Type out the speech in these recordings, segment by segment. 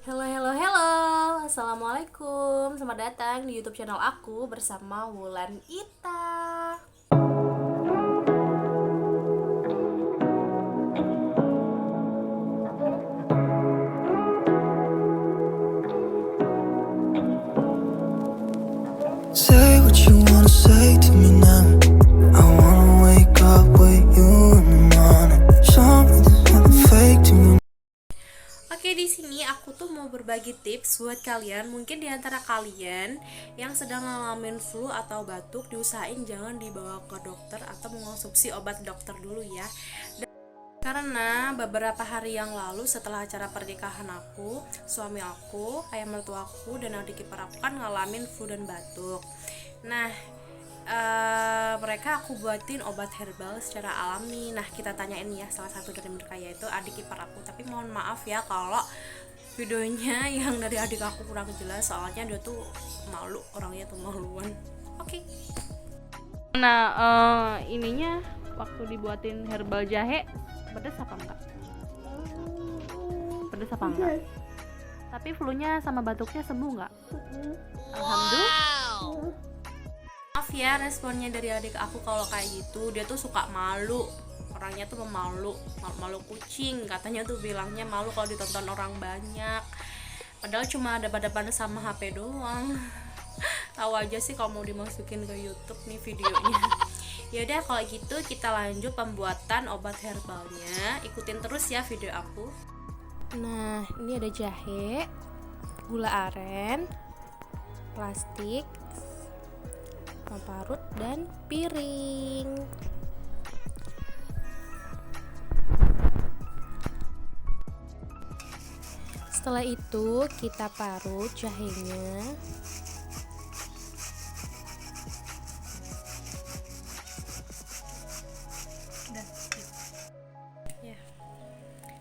Halo, halo, halo. Assalamualaikum. Selamat datang di YouTube channel aku bersama Wulan Ita. Say what you wanna say to me now. I wanna wake up with you in the morning. Show me there's nothing fake to me. Oke, di sini aku tuh mau berbagi tips buat kalian. Mungkin di antara kalian yang sedang ngalamin flu atau batuk, diusahain jangan dibawa ke dokter atau mengonsumsi obat dokter dulu ya. Karena beberapa hari yang lalu setelah acara pernikahan aku, suami aku, ayah mertua aku, dan adik ipar aku kan ngalamin flu dan batuk. Nah, mereka aku buatin obat herbal secara alami. Nah, kita tanyain ya salah satu dari mereka, yaitu adik ipar aku. Tapi mohon maaf ya kalau videonya yang dari adik aku kurang jelas, soalnya dia tuh malu, orangnya tuh maluan. Oke. Nah, ininya waktu dibuatin herbal jahe pedes apa enggak? Pedes apa enggak? Tapi flu-nya sama batuknya sembuh enggak? Alhamdulillah. Maaf ya responnya dari adik aku kalau kayak gitu. Dia tuh suka malu, orangnya tuh malu kucing, katanya tuh bilangnya malu kalau ditonton orang banyak, padahal cuma ada pada sama HP doang. Tahu aja sih kalau mau dimasukin ke YouTube nih videonya. Ya udah, kalau gitu kita lanjut pembuatan obat herbalnya. Ikutin terus ya video aku. Nah, ini ada jahe, gula aren, plastik, parut, dan piring. Setelah itu kita parut jahenya.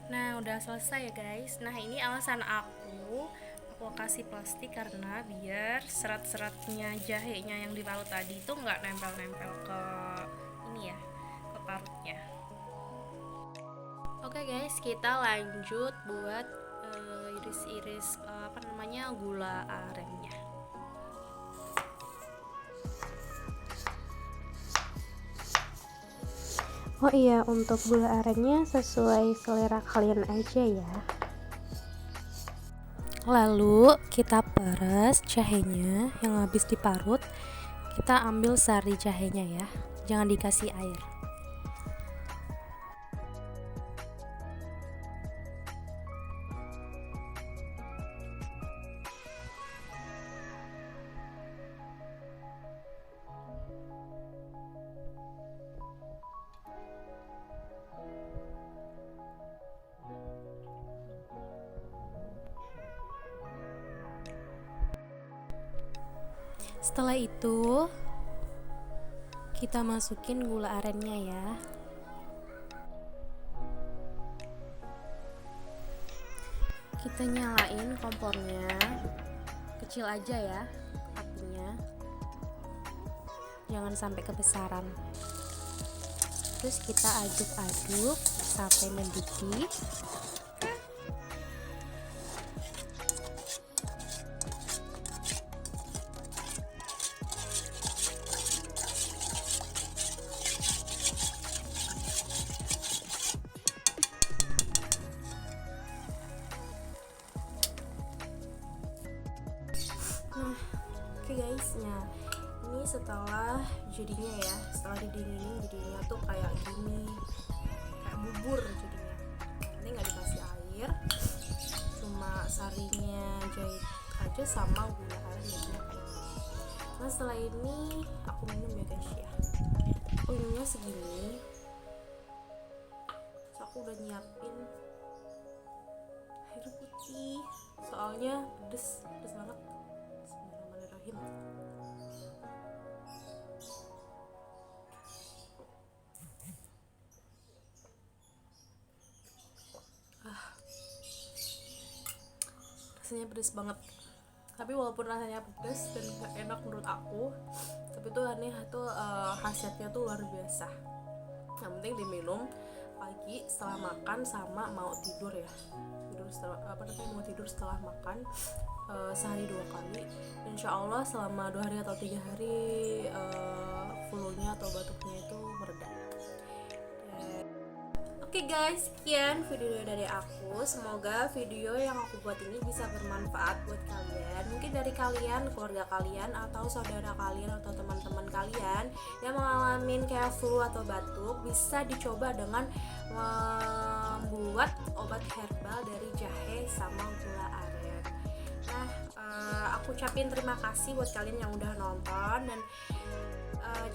Nah, udah selesai ya guys. Nah, ini alasan aku kasih plastik karena biar serat-seratnya jahenya yang diparut tadi itu nggak nempel-nempel ke ini ya, ke parutnya. Oke guys, kita lanjut buat iris-iris gula arennya. Oh iya, untuk gula arennya sesuai selera kalian aja ya. Lalu kita peres jahenya yang habis diparut. Kita ambil sari jahenya ya, jangan dikasih air. Setelah itu kita masukin gula arennya ya. Kita nyalain kompornya, kecil aja ya apinya, jangan sampai kebesaran. Terus kita aduk-aduk sampai mendidih. Nah, oke guys, nah ini setelah jadinya ya, setelah didinginin jadinya tuh kayak gini, kayak bubur jadinya. Ini nggak dikasih air, cuma sarinya jahit aja sama gula aren jadinya kayak gini. Nah, setelah ini aku minum ya guys ya. Aku minumnya segini. So, aku udah nyiapin air putih, soalnya pedes banget. Bismillahirrahmanirrahim. Rasanya pedes banget. Tapi walaupun rasanya pedes dan gak enak menurut aku, tapi tuh ini tuh khasiatnya tuh luar biasa. Yang penting diminum pagi pagi setelah makan sama mau tidur ya, tidur setelah mau tidur setelah makan sehari 2 kali. Insya Allah selama 2 hari atau 3 hari flu-nya atau batuknya itu mereda. Oke guys, sekian video dari aku. Semoga video yang aku buat ini bisa bermanfaat buat kalian. Mungkin dari kalian, keluarga kalian, atau saudara kalian, atau teman-teman kalian yang mengalami kayak flu atau batuk, bisa dicoba dengan membuat obat herbal dari jahe sama gula aren. Nah, aku ucapin terima kasih buat kalian yang udah nonton, dan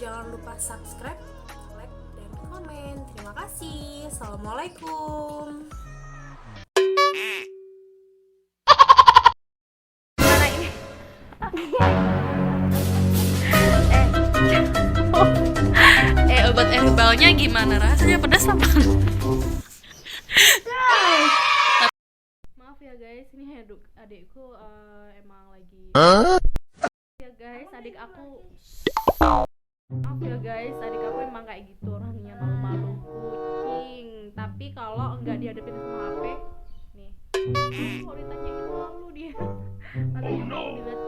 jangan lupa subscribe, like, dan komen. Terima kasih. Assalamualaikum. Mana ini? Obat herbalnya gimana rasanya? Pedas apa? Maaf ya guys, ini adikku emang lagi. Ya guys, adik aku. Maaf ya guys, adik aku emang kayak gitu orangnya, malu-malu kucing. Tapi kalau enggak dihadapin sama HP, nih. Kalau ditanya itu malu dia. Katanya mau dilihat